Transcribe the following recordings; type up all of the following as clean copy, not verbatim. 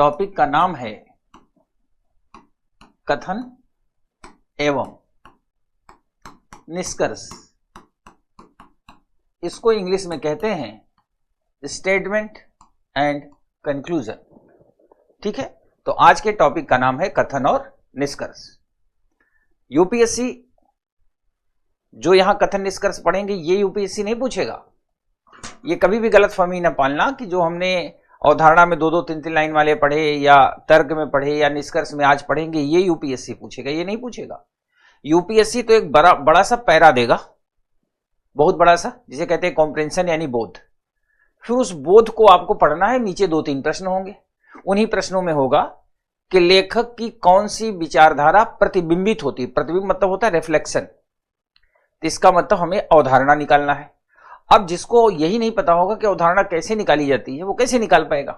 Topic का नाम है कथन एवं निष्कर्ष। इसको इंग्लिश में कहते हैं स्टेटमेंट एंड कंक्लूजन। ठीक है, तो आज के टॉपिक का नाम है कथन और निष्कर्ष। यूपीएससी जो यहां कथन निष्कर्ष पढ़ेंगे ये यूपीएससी नहीं पूछेगा। ये कभी भी गलतफहमी न पालना कि जो हमने अवधारणा में दो तीन लाइन वाले पढ़े या तर्क में पढ़े या निष्कर्ष में आज पढ़ेंगे ये यूपीएससी पूछेगा, ये नहीं पूछेगा। यूपीएससी तो एक बड़ा सा पैरा देगा, बहुत बड़ा सा, जिसे कहते हैं कॉम्प्रिहेंशन यानी बोध। फिर उस बोध को आपको पढ़ना है। नीचे 2-3 प्रश्न होंगे। उन्हीं प्रश्नों में होगा कि लेखक की कौन सी विचारधारा प्रतिबिंबित होती है। प्रतिबिंब मतलब होता है रिफ्लेक्शन, तो इसका मतलब हमें अवधारणा निकालना है। अब जिसको यही नहीं पता होगा कि अवधारणा कैसे निकाली जाती है, वो कैसे निकाल पाएगा?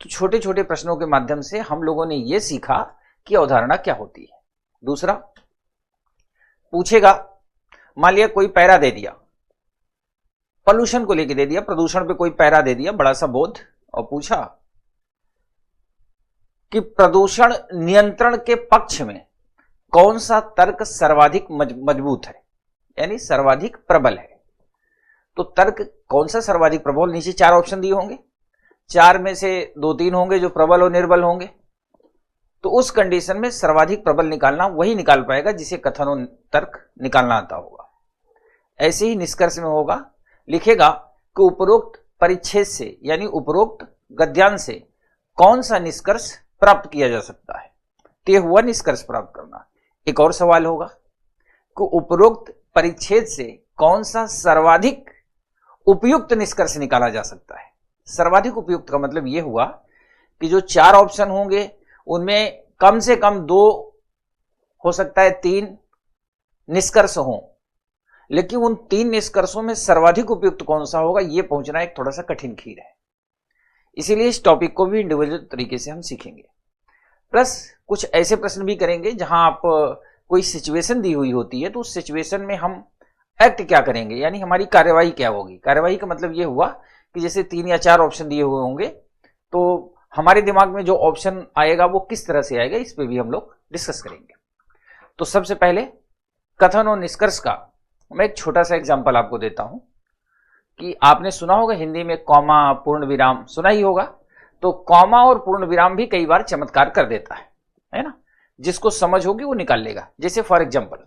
तो छोटे छोटे प्रश्नों के माध्यम से हम लोगों ने यह सीखा कि अवधारणा क्या होती है। दूसरा पूछेगा, मान लिया कोई पैरा दे दिया, पॉल्यूशन को लेके दे दिया, प्रदूषण पे कोई पैरा दे दिया, बड़ा सा बोध, और पूछा कि प्रदूषण नियंत्रण के पक्ष में कौन सा तर्क सर्वाधिक मजबूत है, यानी सर्वाधिक प्रबल है। तो तर्क कौन सा सर्वाधिक प्रबल? नीचे 4 ऑप्शन दिए होंगे, 4 में से 2-3 होंगे जो प्रबल और निर्बल होंगे। तो उस कंडीशन में सर्वाधिक प्रबल निकालना वही निकाल पाएगा जिसे कथन और तर्क निकालना आता होगा। ऐसे ही निष्कर्ष में होगा, लिखेगा कि उपरोक्त परिच्छेद से यानी उपरोक्त गद्यांश से कौन सा निष्कर्ष प्राप्त किया जा सकता है, तो यह हुआ निष्कर्ष प्राप्त करना। एक और सवाल होगा कि उपरोक्त परिच्छेद से कौन सा सर्वाधिक उपयुक्त निष्कर्ष निकाला जा सकता है। सर्वाधिक उपयुक्त का मतलब यह हुआ कि जो 4 ऑप्शन होंगे उनमें कम से कम 2 हो सकता है 3 निष्कर्ष हों, लेकिन उन 3 निष्कर्षों में सर्वाधिक उपयुक्त कौन सा होगा यह पहुंचना एक थोड़ा सा कठिन खीर है। इसीलिए इस टॉपिक को भी इंडिविजुअल तरीके से हम सीखेंगे। प्लस कुछ ऐसे प्रश्न भी करेंगे जहां आप कोई सिचुएशन दी हुई होती है तो उस सिचुएशन में हम एक्ट क्या करेंगे, यानी हमारी कार्यवाही क्या होगी। कार्यवाही का मतलब यह हुआ कि जैसे 3 या 4 ऑप्शन दिए हुए होंगे तो हमारे दिमाग में जो ऑप्शन आएगा वो किस तरह से आएगा, इस पे भी हम लोग डिस्कस करेंगे। तो सबसे पहले कथन और निष्कर्ष का मैं एक छोटा सा एग्जांपल आपको देता हूं कि आपने सुना होगा हिंदी में कॉमा, पूर्ण विराम सुना ही होगा। तो कॉमा और पूर्ण विराम भी कई बार चमत्कार कर देता है ना। जिसको समझ होगी वो निकाल लेगा। जैसे फॉर एग्जांपल,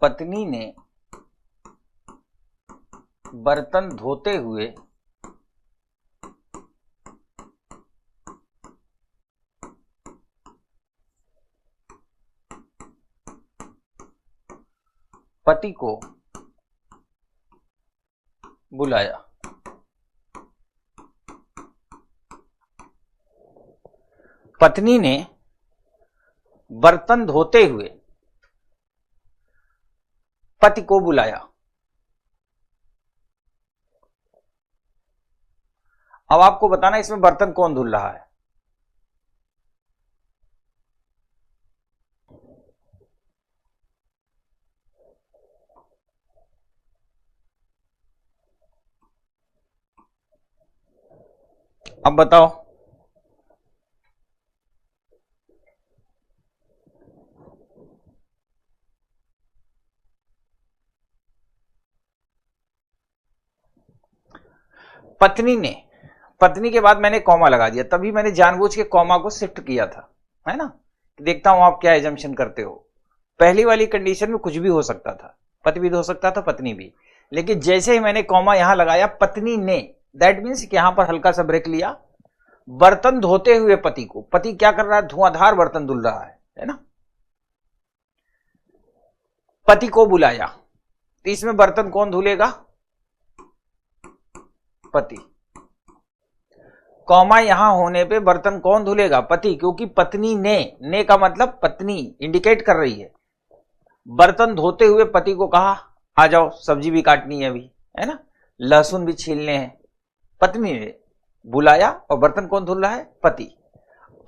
पत्नी ने बर्तन धोते हुए पति को बुलाया। पत्नी ने बर्तन धोते हुए पति को बुलाया। अब आपको बताना इसमें बर्तन कौन धुल रहा है। अब बताओ। पत्नी के बाद मैंने कॉमा लगा दिया, तभी मैंने जानबूझ के कॉमा को शिफ्ट किया था, है ना। देखता हूं आप क्या एजम्पशन करते हो। पहली वाली कंडीशन में कुछ भी हो सकता था, पति भी हो सकता था, पत्नी भी। लेकिन जैसे ही मैंने कॉमा यहां लगाया पत्नी ने, दैट मीन्स कि यहां पर हल्का सा ब्रेक लिया। बर्तन धोते हुए पति को, पति क्या कर रहा है, धुआंधार बर्तन धुल रहा है ना। पति को बुलाया, तो इसमें बर्तन कौन धुलेगा, पति। कॉमा यहां होने पे बर्तन कौन धुलेगा, पति, क्योंकि पत्नी ने का मतलब पत्नी इंडिकेट कर रही है। बर्तन धोते हुए पति को कहा आ जाओ सब्जी भी काटनी है अभी, है ना, लहसुन भी छीलने हैं। पत्नी ने बुलाया और बर्तन कौन धुल रहा है, पति।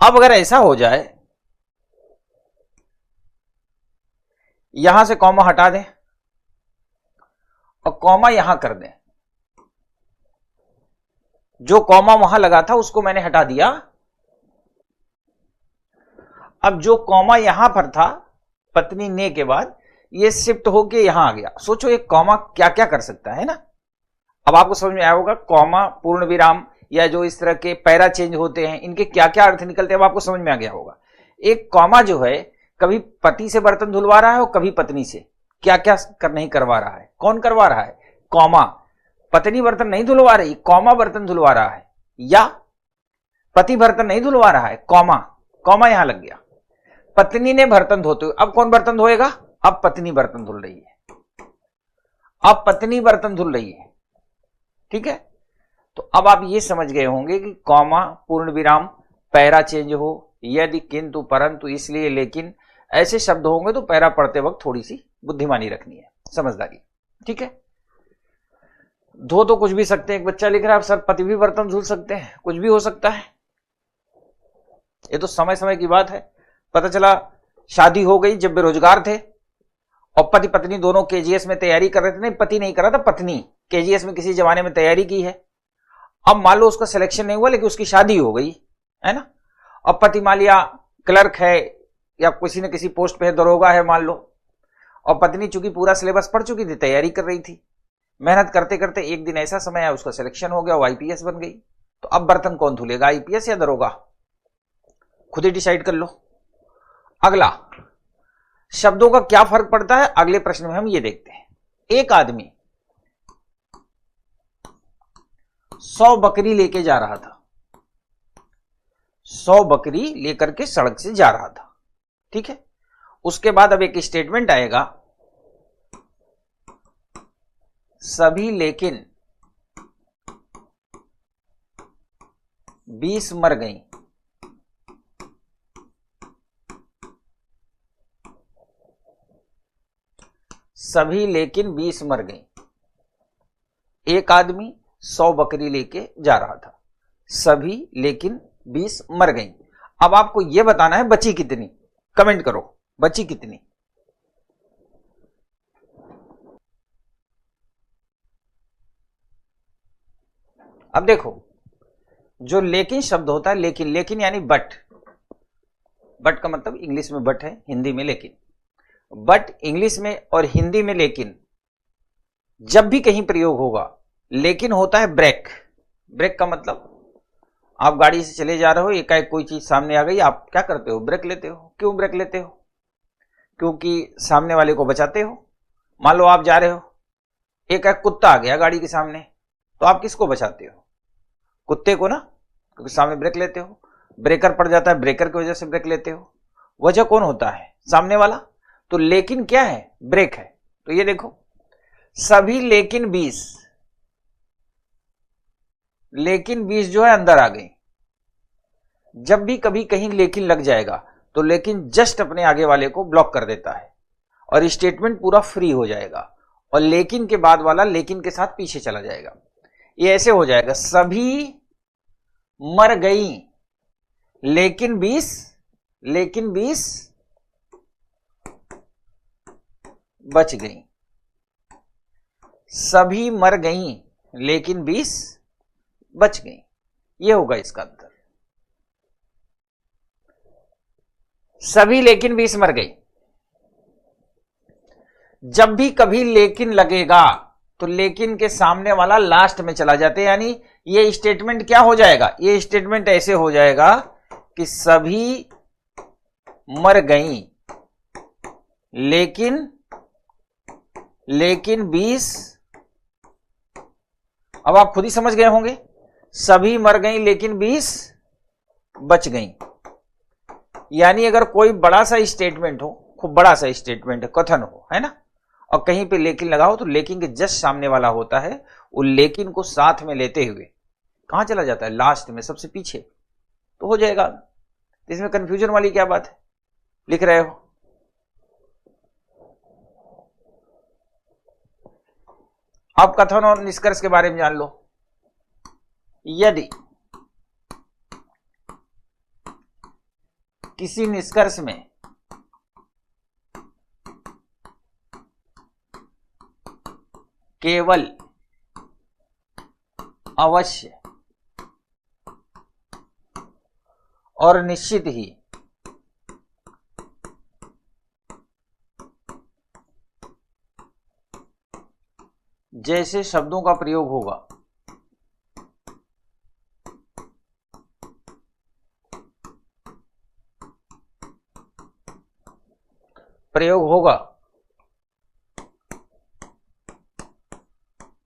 अब अगर ऐसा हो जाए यहां से कॉमा हटा दें और कॉमा यहां कर दें। जो कॉमा वहां लगा था उसको मैंने हटा दिया। अब जो कॉमा यहां पर था पत्नी ने के बाद, ये शिफ्ट होके यहां आ गया। सोचो एक कॉमा क्या क्या कर सकता है ना। अब आपको समझ में आया होगा कॉमा, पूर्ण विराम या जो इस तरह के पैरा चेंज होते हैं, इनके क्या क्या अर्थ निकलते हैं, अब आपको समझ में आ गया होगा। एक कॉमा जो है कभी पति से बर्तन धुलवा रहा है और कभी पत्नी से। क्या क्या नहीं करवा रहा है, कौन करवा रहा है? कॉमा। पत्नी बर्तन नहीं धुलवा रही, कॉमा बर्तन धुलवा रहा है। या पति बर्तन नहीं धुलवा रहा है, कॉमा, कॉमा यहां लग गया। पत्नी ने बर्तन धोते हुए, अब कौन बर्तन धोएगा? अब पत्नी बर्तन धुल रही है, अब पत्नी बर्तन धुल रही है। ठीक है, तो अब आप ये समझ गए होंगे कि कॉमा, पूर्ण विराम, पैरा चेंज हो, यदि, किंतु, परंतु, इसलिए, लेकिन, ऐसे शब्द होंगे तो पैरा पढ़ते वक्त थोड़ी सी बुद्धिमानी रखनी है, समझदारी। ठीक है, धो तो कुछ भी सकते हैं। एक बच्चा लिख रहा है सर पति भी बर्तन धुल सकते हैं, कुछ भी हो सकता है। ये तो समय समय की बात है। पता चला शादी हो गई जब बेरोजगार थे और पति पत्नी दोनों केजीएस में तैयारी कर रहे थे। नहीं, पति नहीं कर रहा था, पत्नी केजीएस में किसी जमाने में तैयारी की है। अब मान लो उसका सिलेक्शन नहीं हुआ लेकिन उसकी शादी हो गई है ना। अब पति मान लिया क्लर्क है या किसी न किसी पोस्ट पे है, दरोगा है मान लो, और पत्नी चूंकि पूरा सिलेबस पढ़ चुकी थी, तैयारी कर रही थी, मेहनत करते करते एक दिन ऐसा समय आया उसका सिलेक्शन हो गया, वो आईपीएस बन गई। तो अब बर्तन कौन धुलेगा, आईपीएस या दरोगा? खुद ही डिसाइड कर लो। अगला, शब्दों का क्या फर्क पड़ता है, अगले प्रश्न में हम ये देखते हैं। एक आदमी 100 बकरी लेके जा रहा था, 100 बकरी लेकर के सड़क से जा रहा था। ठीक है, उसके बाद अब एक स्टेटमेंट आएगा, सभी लेकिन 20 मर गई। सभी लेकिन 20 मर गई। एक आदमी 100 बकरी लेके जा रहा था, सभी लेकिन 20 मर गई। अब आपको यह बताना है बची कितनी, कमेंट करो बची कितनी। अब देखो, जो लेकिन शब्द होता है, लेकिन, लेकिन यानी बट, बट का मतलब इंग्लिश में बट है, हिंदी में लेकिन। बट इंग्लिश में और हिंदी में लेकिन जब भी कहीं प्रयोग होगा, लेकिन होता है ब्रेक। ब्रेक का मतलब आप गाड़ी से चले जा रहे हो, एकाएक कोई चीज सामने आ गई, आप क्या करते हो, ब्रेक लेते हो। क्यों ब्रेक लेते हो? क्योंकि सामने वाले को बचाते हो। मान लो आप जा रहे हो, एकाएक कुत्ता आ गया गाड़ी के सामने, तो आप किसको बचाते हो? कुत्ते को ना, क्योंकि सामने ब्रेक लेते हो। ब्रेकर पड़ जाता है, ब्रेकर की वजह से ब्रेक लेते हो। वजह कौन होता है? सामने वाला। तो लेकिन क्या है? ब्रेक है। तो ये देखो, सभी लेकिन 20, लेकिन 20 जो है अंदर आ गई। जब भी कभी कहीं लेकिन लग जाएगा तो लेकिन जस्ट अपने आगे वाले को ब्लॉक कर देता है और स्टेटमेंट पूरा फ्री हो जाएगा, और लेकिन के बाद वाला लेकिन के साथ पीछे चला जाएगा। ये ऐसे हो जाएगा, सभी मर गई लेकिन 20, लेकिन 20 बच गई। सभी मर गई लेकिन 20 बच गई। ये होगा इसका अंतर। सभी लेकिन 20 मर गई। जब भी कभी लेकिन लगेगा तो लेकिन के सामने वाला लास्ट में चला जाते हैं, यानी ये स्टेटमेंट क्या हो जाएगा? ये स्टेटमेंट ऐसे हो जाएगा कि सभी मर गई लेकिन 20, अब आप खुद ही समझ गए होंगे, सभी मर गई लेकिन 20 बच गई। यानी अगर कोई बड़ा सा स्टेटमेंट हो, खूब बड़ा सा स्टेटमेंट, कथन हो, है ना, और कहीं पे लेकिन लगा हो, तो लेकिन के जस्ट सामने वाला होता है, वो लेकिन को साथ में लेते हुए कहां चला जाता है? लास्ट में, सबसे पीछे। तो हो जाएगा। इसमें कंफ्यूजन वाली क्या बात है? लिख रहे हो। अब कथन और निष्कर्ष के बारे में जान लो। यदि किसी निष्कर्ष में केवल अवश्य और निश्चित ही जैसे शब्दों का प्रयोग होगा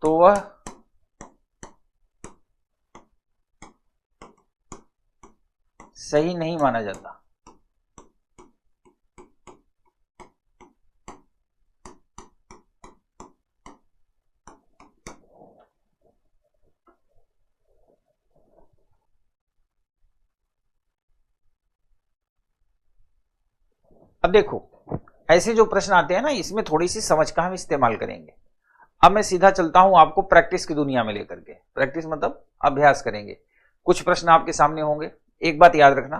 तो वह सही नहीं माना जाता। अब देखो, ऐसे जो प्रश्न आते हैं ना, इसमें थोड़ी सी समझ का हम इस्तेमाल करेंगे। अब मैं सीधा चलता हूं आपको प्रैक्टिस की दुनिया में लेकर के। प्रैक्टिस मतलब अभ्यास करेंगे। कुछ प्रश्न आपके सामने होंगे। एक बात याद रखना,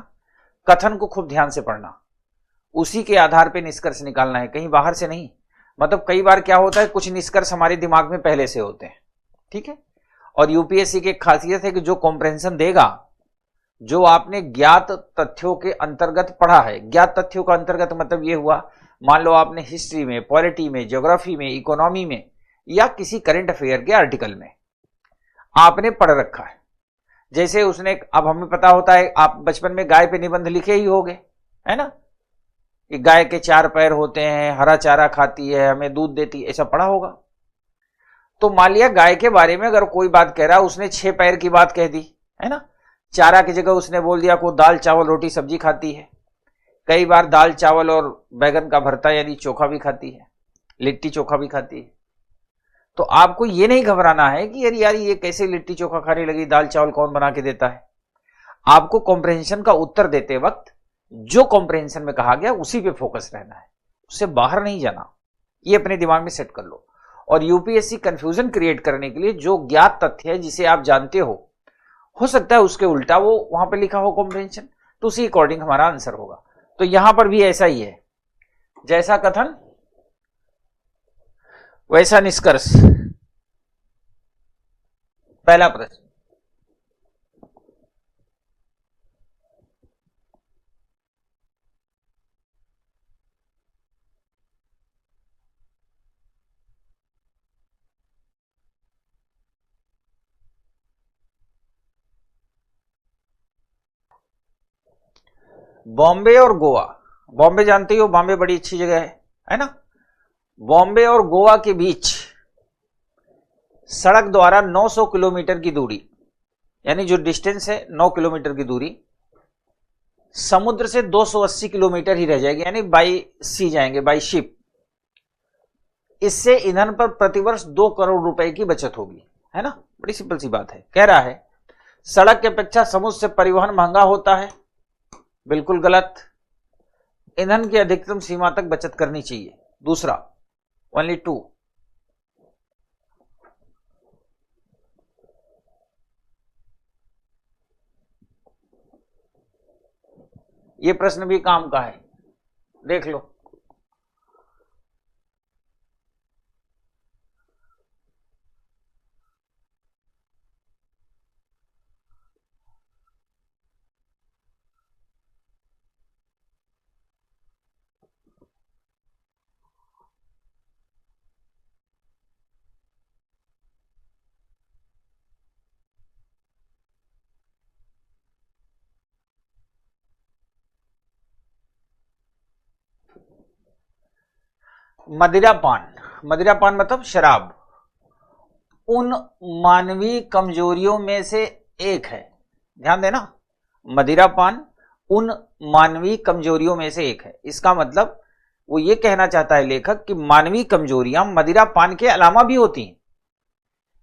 कथन को खूब ध्यान से पढ़ना, उसी के आधार पर निष्कर्ष निकालना है, कहीं बाहर से नहीं। मतलब कई बार क्या होता है, कुछ निष्कर्ष हमारे दिमाग में पहले से होते हैं, ठीक है। और यूपीएससी की एक खासियत है कि जो कॉम्प्रहेंशन देगा, जो आपने ज्ञात तथ्यों के अंतर्गत पढ़ा है, ज्ञात तथ्यों का अंतर्गत मतलब ये हुआ, मान लो आपने हिस्ट्री में, पॉलिटी में, ज्योग्राफी में, इकोनॉमी में या किसी करंट अफेयर के आर्टिकल में आपने पढ़ रखा है। जैसे उसने, अब हमें पता होता है, आप बचपन में गाय पे निबंध लिखे ही होंगे, है ना, कि गाय के 4 पैर होते हैं, हरा चारा खाती है, हमें दूध देती है, ऐसा पढ़ा होगा। तो मान लिया गाय के बारे में अगर कोई बात कह रहा है, उसने 6 पैर की बात कह दी, है ना, चारा की जगह उसने बोल दिया को दाल चावल रोटी सब्जी खाती है। कई बार दाल चावल और बैगन का भरता यानी चोखा भी खाती है, लिट्टी चोखा भी खाती है। तो आपको ये नहीं घबराना है कि यार ये कैसे लिट्टी चोखा खाने लगी, दाल चावल कौन बना के देता है। आपको कॉम्प्रहेंशन का उत्तर देते वक्त जो कॉम्प्रहेंशन में कहा गया उसी पे फोकस रहना है, उससे बाहर नहीं जाना। ये अपने दिमाग में सेट कर लो। और यूपीएससी कंफ्यूजन क्रिएट करने के लिए जो ज्ञात तथ्य है, जिसे आप जानते हो सकता है उसके उल्टा वो वहां पे लिखा हो कॉम्प्रहेंशन, तो उसी अकॉर्डिंग हमारा आंसर होगा। तो यहां पर भी ऐसा ही है, जैसा कथन वैसा निष्कर्ष। पहला प्रश्न, बॉम्बे और गोवा। बॉम्बे जानते ही हो, बॉम्बे बड़ी अच्छी जगह है ना। बॉम्बे और गोवा के बीच सड़क द्वारा 900 किलोमीटर की दूरी, यानी जो डिस्टेंस है 9 किलोमीटर की दूरी, समुद्र से 280 किलोमीटर ही रह जाएगी, यानी बाई सी जाएंगे, बाई शिप। इससे ईंधन पर प्रतिवर्ष 2 करोड़ रुपए की बचत होगी, है ना। बड़ी सिंपल सी बात है। कह रहा है सड़क की अपेक्षा समुद्र से परिवहन महंगा होता है, बिल्कुल गलत। ईंधन की अधिकतम सीमा तक बचत करनी चाहिए। दूसरा, ओनली 2। ये प्रश्न भी काम का है, देख लो। मदिरापान, मदिरापान मतलब शराब, उन मानवीय कमजोरियों में से एक है। ध्यान देना, मदिरापान उन मानवीय कमजोरियों में से एक है। इसका मतलब वो ये कहना चाहता है लेखक कि मानवीय कमजोरियां मदिरापान के अलावा भी होती हैं,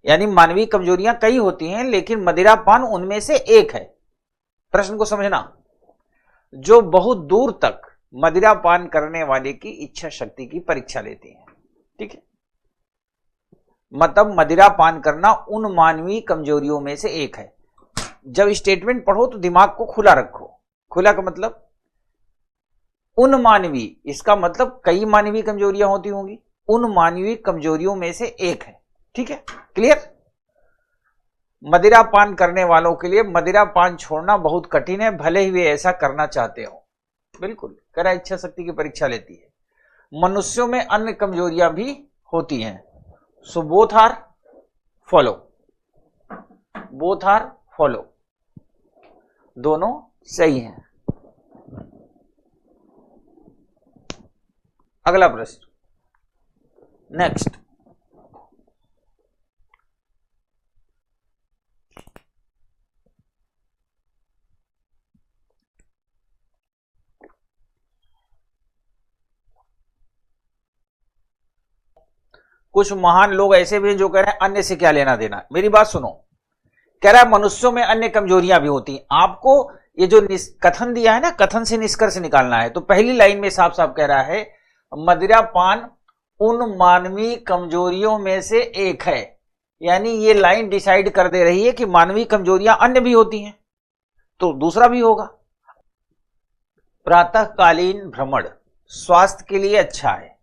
यानी मानवीय कमजोरियां कई होती हैं लेकिन मदिरापान उनमें से एक है। प्रश्न को समझना, जो बहुत दूर तक मदिरापान करने वाले की इच्छा शक्ति की परीक्षा लेती है, ठीक है। मतलब मदिरापान करना उन मानवीय कमजोरियों में से एक है। जब स्टेटमेंट पढ़ो तो दिमाग को खुला रखो। खुला का मतलब उन मानवीय, इसका मतलब कई मानवीय कमजोरियां होती होंगी, उन मानवीय कमजोरियों में से एक है, ठीक है, क्लियर। मदिरा पान करने वालों के लिए मदिरा पान छोड़ना बहुत कठिन है, भले ही वे ऐसा करना चाहते हो। बिल्कुल, करा इच्छा शक्ति की परीक्षा लेती है। मनुष्यों में अन्य कमजोरियां भी होती हैं। So both are follow, both are follow, दोनों सही हैं। अगला प्रश्न, नेक्स्ट। कुछ महान लोग ऐसे भी हैं जो कह रहे हैं अन्य से क्या लेना देना। मेरी बात सुनो, कह रहा है मनुष्यों में अन्य कमजोरियां भी होती हैं। आपको ये जो कथन दिया है ना, कथन से निष्कर्ष निकालना है। तो पहली लाइन में साफ साफ कह रहा है मदिरा पान उन मानवीय कमजोरियों में से एक है। यानी ये लाइन डिसाइड कर दे रही है कि मानवीय कमजोरियां अन्य भी होती हैं, तो दूसरा भी होगा। प्रातःकालीन भ्रमण स्वास्थ्य के लिए अच्छा है,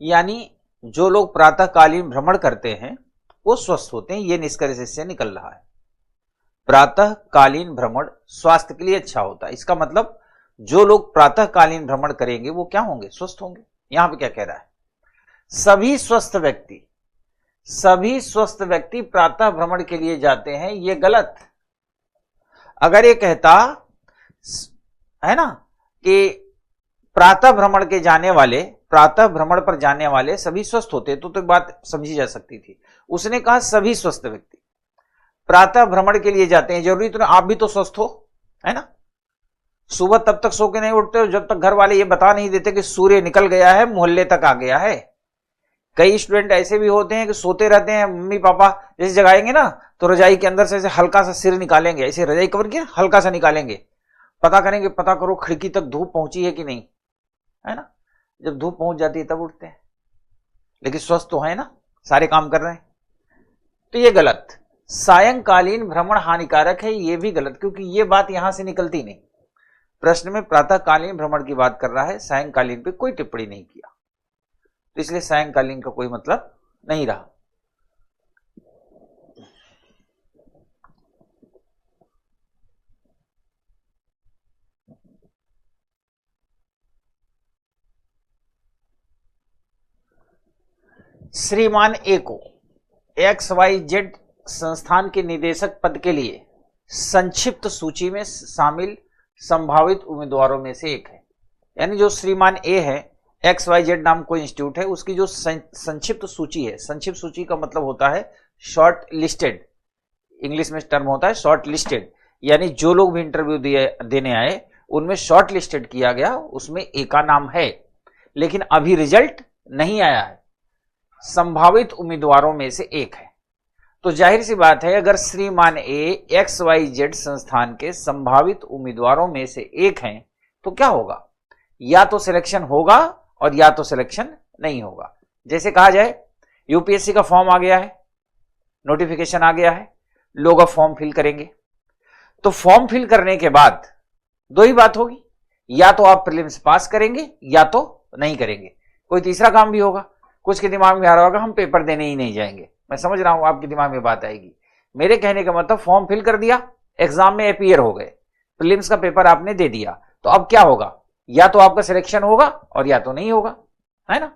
यानी जो लोग प्रातःकालीन भ्रमण करते हैं वो स्वस्थ होते हैं, ये निष्कर्ष इससे निकल रहा है। प्रातःकालीन भ्रमण स्वास्थ्य के लिए अच्छा होता है, इसका मतलब जो लोग प्रातःकालीन भ्रमण करेंगे वो क्या होंगे, स्वस्थ होंगे। यहां पे क्या कह रहा है, सभी स्वस्थ व्यक्ति प्रातः भ्रमण के लिए जाते हैं, ये गलत। अगर ये कहता है ना कि प्रातः भ्रमण पर जाने वाले सभी स्वस्थ होते तो बात समझी जा सकती थी। उसने कहा सभी स्वस्थ व्यक्ति प्रातः भ्रमण के लिए जाते हैं, जरूरी तो आप भी तो स्वस्थ हो, है ना। सुबह तब तक सो के नहीं उठते हो जब तक घर वाले ये बता नहीं देते कि सूर्य निकल गया है, मोहल्ले तक आ गया है। कई स्टूडेंट ऐसे भी होते हैं कि सोते रहते हैं, मम्मी पापा जैसे जगाएंगे ना तो रजाई के अंदर से ऐसे हल्का सा सिर निकालेंगे, ऐसे रजाई कवर किया हल्का सा निकालेंगे, पता करेंगे, पता करो खिड़की तक धूप पहुंची है कि नहीं, है ना। जब धूप पहुंच जाती है तब उठते हैं, लेकिन स्वस्थ तो है ना, सारे काम कर रहे हैं। तो ये गलत। सायंकालीन भ्रमण हानिकारक है, ये भी गलत, क्योंकि ये बात यहां से निकलती नहीं। प्रश्न में प्रातःकालीन भ्रमण की बात कर रहा है, सायंकालीन पे कोई टिप्पणी नहीं किया, तो इसलिए सायंकालीन का कोई मतलब नहीं रहा। श्रीमान ए को XYZ संस्थान के निदेशक पद के लिए संक्षिप्त सूची में शामिल संभावित उम्मीदवारों में से एक है। यानी जो श्रीमान ए है, XYZ नाम कोई इंस्टीट्यूट है, उसकी जो संक्षिप्त सूची है, संक्षिप्त सूची का मतलब होता है शॉर्ट लिस्टेड, इंग्लिश में टर्म होता है शॉर्ट लिस्टेड, यानी जो लोग भी इंटरव्यू देने आए उनमें शॉर्ट लिस्टेड किया गया, उसमें ए का नाम है, लेकिन अभी रिजल्ट नहीं आया है, संभावित उम्मीदवारों में से एक है। तो जाहिर सी बात है, अगर श्रीमान ए XYZ संस्थान के संभावित उम्मीदवारों में से एक हैं तो क्या होगा, या तो सिलेक्शन होगा और या तो सिलेक्शन नहीं होगा। जैसे कहा जाए यूपीएससी का फॉर्म आ गया है, नोटिफिकेशन आ गया है, लोग अब फॉर्म फिल करेंगे, तो फॉर्म फिल करने के बाद दो ही बात होगी, या तो आप प्रीलिम्स पास करेंगे या तो नहीं करेंगे, कोई तीसरा काम भी होगा। कुछ के दिमाग में आ रहा होगा हम पेपर देने ही नहीं जाएंगे, मैं समझ रहा हूं आपके दिमाग में बात आएगी। मेरे कहने का मतलब फॉर्म फिल कर दिया, एग्जाम में अपीयर हो गए, प्रीलिम्स का पेपर आपने दे दिया, तो अब क्या होगा, या तो आपका सिलेक्शन होगा और या तो नहीं होगा, है ना।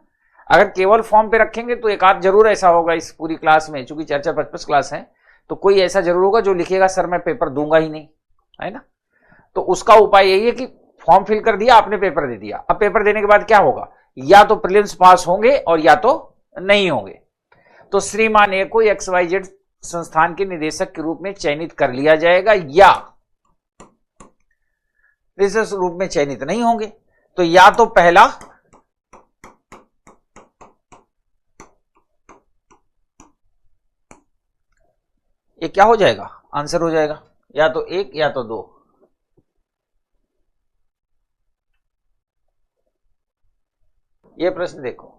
अगर केवल फॉर्म पे रखेंगे तो एक आध जरूर ऐसा होगा इस पूरी क्लास में, चूंकि 4-4-5-5 क्लास है, तो कोई ऐसा जरूर होगा जो लिखेगा सर मैं पेपर दूंगा ही नहीं, है ना। तो उसका उपाय यही है कि फॉर्म फिल कर दिया आपने, पेपर दे दिया, अब पेपर देने के बाद क्या होगा, या तो प्रीलिम्स पास होंगे और या तो नहीं होंगे। तो श्रीमान ए को XYZ संस्थान के निदेशक के रूप में चयनित कर लिया जाएगा, या निदेशक रूप में चयनित नहीं होंगे, तो या तो पहला ये क्या हो जाएगा, आंसर हो जाएगा, या तो एक या तो दो। ये प्रश्न देखो,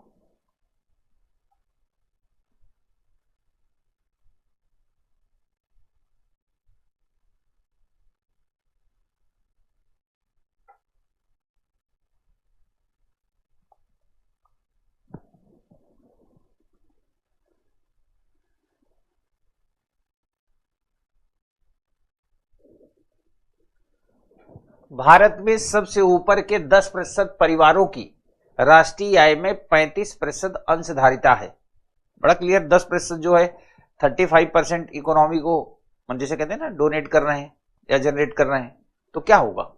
भारत में सबसे ऊपर के 10% परिवारों की राष्ट्रीय आय में 35% अंशधारिता है। बड़ा क्लियर, 10% जो है 35% इकोनॉमी को जैसे कहते हैं ना डोनेट कर रहे हैं या जनरेट कर रहे हैं। तो क्या होगा,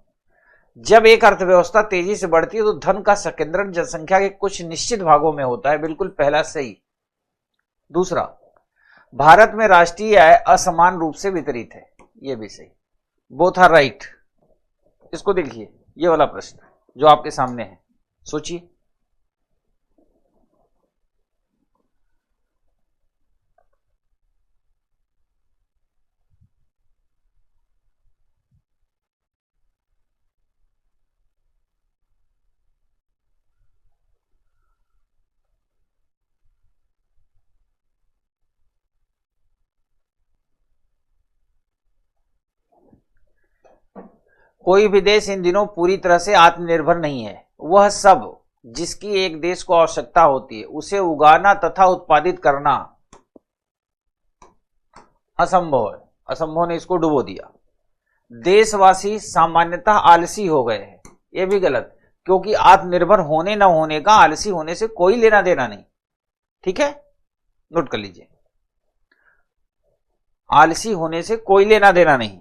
जब एक अर्थव्यवस्था तेजी से बढ़ती है तो धन का संकेंद्रण जनसंख्या के कुछ निश्चित भागों में होता है। बिल्कुल पहला सही। दूसरा, भारत में राष्ट्रीय आय असमान रूप से वितरित है। यह भी सही। Both are right. इसको देखिए, ये वाला प्रश्न जो आपके सामने है, सोचिए। कोई भी देश इन दिनों पूरी तरह से आत्मनिर्भर नहीं है। वह सब जिसकी एक देश को आवश्यकता होती है उसे उगाना तथा उत्पादित करना असंभव है। असंभव ने इसको डुबो दिया। देशवासी सामान्यतः आलसी हो गए हैं। यह भी गलत, क्योंकि आत्मनिर्भर होने न होने का आलसी होने से कोई लेना देना नहीं। ठीक है, नोट कर लीजिए, आलसी होने से कोई लेना देना नहीं।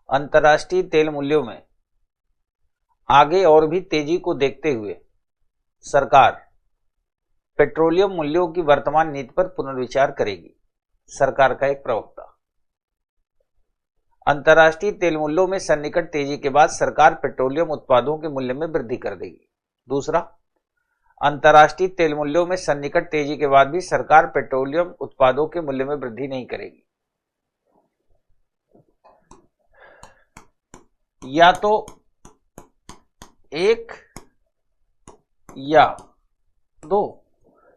अंतर्राष्ट्रीय तेल मूल्यों में आगे और भी तेजी को देखते हुए सरकार पेट्रोलियम मूल्यों की वर्तमान नीति पर पुनर्विचार करेगी। सरकार का एक प्रवक्ता। अंतर्राष्ट्रीय तेल मूल्यों में सन्निकट तेजी के बाद सरकार पेट्रोलियम उत्पादों के मूल्य में वृद्धि कर देगी। दूसरा, अंतर्राष्ट्रीय तेल मूल्यों में सन्निकट तेजी के बाद भी सरकार पेट्रोलियम उत्पादों के मूल्य में वृद्धि नहीं करेगी। या तो एक या दो।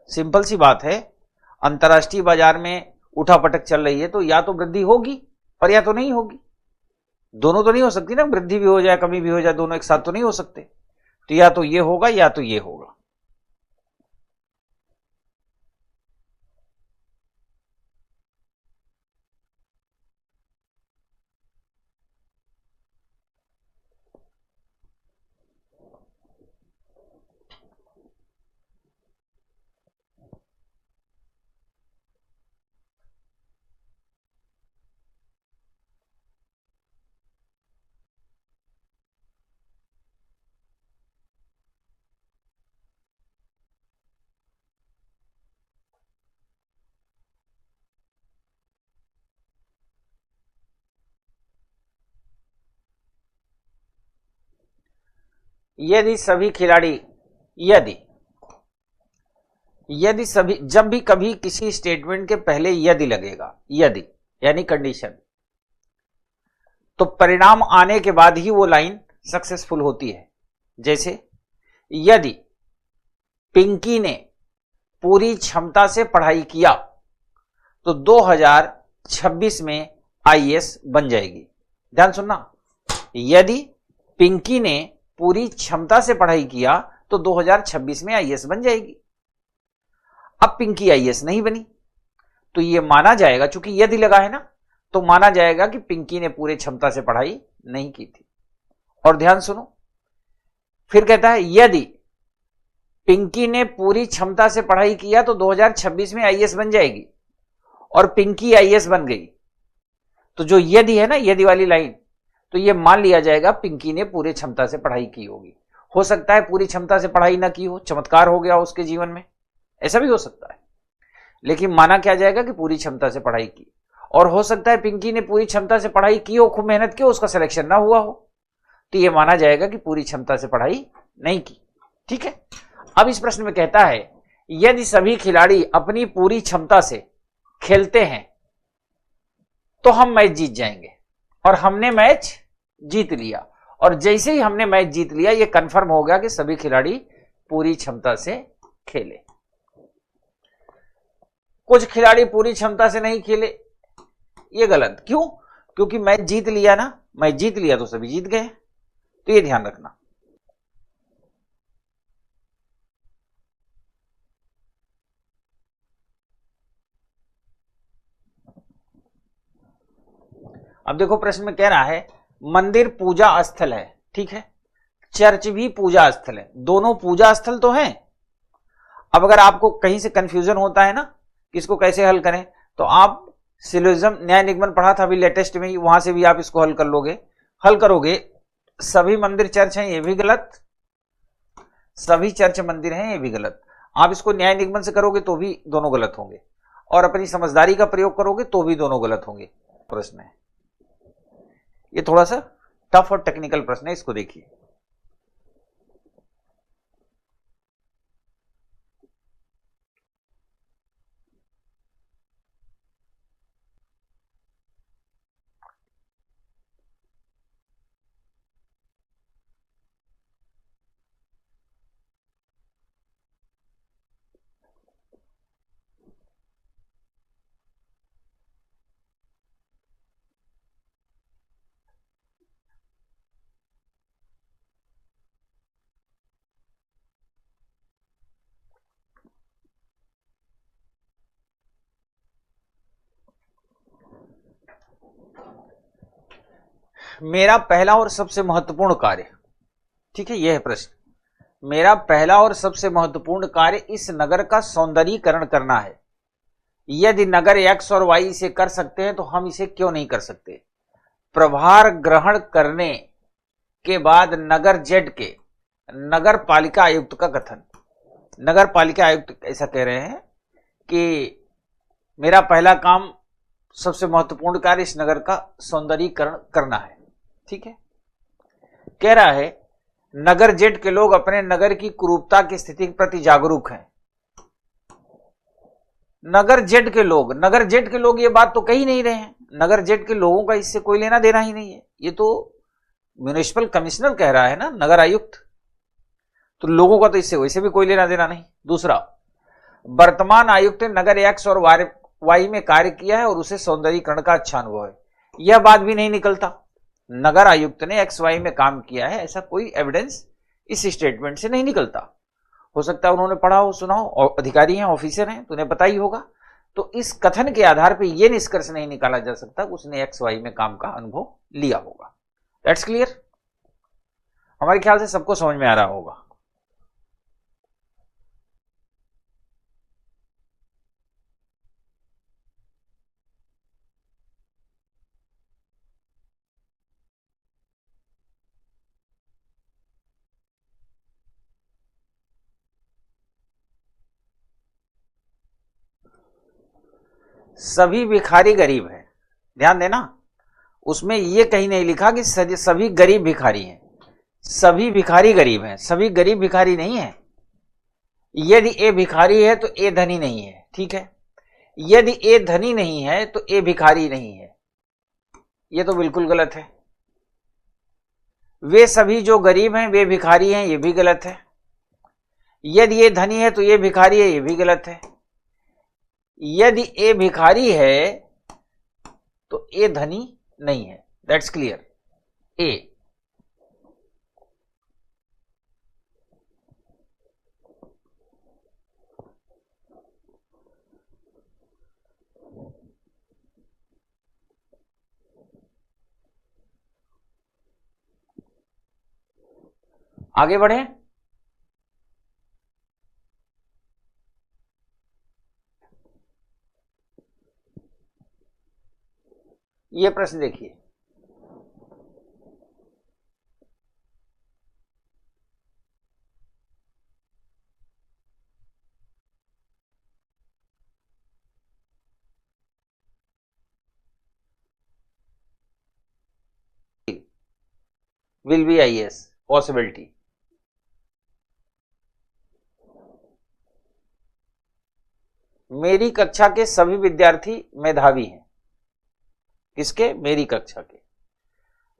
सिंपल सी बात है, अंतर्राष्ट्रीय बाजार में उठापटक चल रही है तो या तो वृद्धि होगी और या तो नहीं होगी। दोनों तो नहीं हो सकती ना, वृद्धि भी हो जाए कमी भी हो जाए, दोनों एक साथ तो नहीं हो सकते। तो या तो ये होगा या तो ये होगा। यदि सभी खिलाड़ी यदि सभी जब भी कभी किसी स्टेटमेंट के पहले यदि लगेगा, यदि यानी कंडीशन, तो परिणाम आने के बाद ही वो लाइन सक्सेसफुल होती है। जैसे यदि पिंकी ने पूरी क्षमता से पढ़ाई किया तो 2026 में आईएएस बन जाएगी। ध्यान सुनना, यदि पिंकी ने पूरी क्षमता से पढ़ाई किया तो 2026 में आईएएस बन जाएगी। अब पिंकी आईएएस नहीं बनी तो यह माना जाएगा, चूंकि यदि लगा है ना, तो माना जाएगा कि पिंकी ने पूरी क्षमता से पढ़ाई नहीं की थी। और ध्यान सुनो, फिर कहता है यदि पिंकी ने पूरी क्षमता से पढ़ाई किया तो 2026 में आईएएस बन जाएगी, और पिंकी आईएएस बन गई। तो जो यदि है ना, यदि वाली लाइन, तो यह मान लिया जाएगा पिंकी ने पूरी क्षमता से पढ़ाई की होगी। हो सकता है पूरी क्षमता से पढ़ाई ना की हो, चमत्कार हो गया उसके जीवन में, ऐसा भी हो सकता है, लेकिन माना क्या जाएगा कि पूरी क्षमता से पढ़ाई की। और हो सकता है पिंकी ने पूरी क्षमता से पढ़ाई की हो, खूब मेहनत की हो, उसका सिलेक्शन ना हुआ हो, तो यह माना जाएगा कि पूरी क्षमता से पढ़ाई नहीं की। ठीक है। अब इस प्रश्न में कहता है यदि सभी खिलाड़ी अपनी पूरी क्षमता से खेलते हैं तो हम मैच जीत जाएंगे। और हमने मैच जीत लिया, और जैसे ही हमने मैच जीत लिया यह कंफर्म हो गया कि सभी खिलाड़ी पूरी क्षमता से खेले। कुछ खिलाड़ी पूरी क्षमता से नहीं खेले, ये गलत। क्यों? क्योंकि मैच जीत लिया ना, मैच जीत लिया तो सभी जीत गए। तो ये ध्यान रखना। अब देखो प्रश्न में कह रहा है मंदिर पूजा स्थल है, ठीक है, चर्च भी पूजा स्थल है, दोनों पूजा स्थल तो हैं। अब अगर आपको कहीं से कंफ्यूजन होता है ना कि इसको कैसे हल करें, तो आप सिलोजिज्म न्याय निगमन पढ़ा था अभी लेटेस्ट में ही, वहां से भी आप इसको हल कर लोगे। हल करोगे, सभी मंदिर चर्च हैं ये भी गलत, सभी चर्च मंदिर हैं ये भी गलत। आप इसको न्याय निगमन से करोगे तो भी दोनों गलत होंगे, और अपनी समझदारी का प्रयोग करोगे तो भी दोनों गलत होंगे। प्रश्न है ये थोड़ा सा टफ और टेक्निकल प्रश्न है, इसको देखिए। मेरा पहला और सबसे महत्वपूर्ण कार्य, ठीक है, यह है प्रश्न। मेरा पहला और सबसे महत्वपूर्ण कार्य इस नगर का सौंदर्यीकरण करना है। यदि नगर एक्स और वाई इसे कर सकते हैं तो हम इसे क्यों नहीं कर सकते? प्रभार ग्रहण करने के बाद नगर जेड के नगर पालिका आयुक्त का गठन। नगर पालिका आयुक्त ऐसा कह रहे हैं कि मेरा पहला काम, सबसे महत्वपूर्ण कार्य इस नगर का सौंदर्यीकरण करना है, ठीक है। कह रहा है नगर जेड के लोग अपने नगर की कुरूपता की स्थिति के प्रति जागरूक हैं। नगर जेड के लोग, नगर जेड के लोग ये बात तो कह ही नहीं रहे हैं, नगर जेड के लोगों का इससे कोई लेना देना ही नहीं है, ये तो म्युनिसिपल कमिश्नर कह रहा है ना, नगर आयुक्त, तो लोगों का तो इससे वैसे भी कोई लेना देना नहीं। दूसरा, वर्तमान आयुक्त ने नगर एक्स और वाई में कार्य किया है और उसे सौंदर्यीकरण का अच्छा अनुभव है, यह बात भी नहीं निकलता। नगर आयुक्त ने एक्स वाई में काम किया है, ऐसा कोई एविडेंस इस स्टेटमेंट से नहीं निकलता। हो सकता है उन्होंने पढ़ा हो, सुना हो, और अधिकारी हैं, ऑफिसर हैं, तो उन्हें पता ही होगा। तो इस कथन के आधार पर यह निष्कर्ष नहीं निकाला जा सकता कि उसने एक्स वाई में काम का अनुभव लिया होगा। That's clear? हमारे ख्याल से सबको समझ में आ रहा होगा। सभी भिखारी गरीब हैं, ध्यान देना, उसमें यह कहीं नहीं लिखा कि सभी गरीब भिखारी हैं। सभी भिखारी गरीब हैं, सभी गरीब भिखारी नहीं है। यदि ए भिखारी है तो ए धनी नहीं है, ठीक है। यदि ए धनी नहीं है तो ए भिखारी नहीं है, यह तो बिल्कुल गलत है। वे सभी जो गरीब हैं वे भिखारी हैं, यह भी गलत है। यदि ये धनी है तो ये भिखारी है, यह भी गलत है। यदि ए भिखारी है तो ए धनी नहीं है, दैट्स क्लियर। ए आगे बढ़े। ये प्रश्न देखिए, will be IS possibility। मेरी कक्षा के सभी विद्यार्थी मेधावी हैं। किसके? मेरी कक्षा के।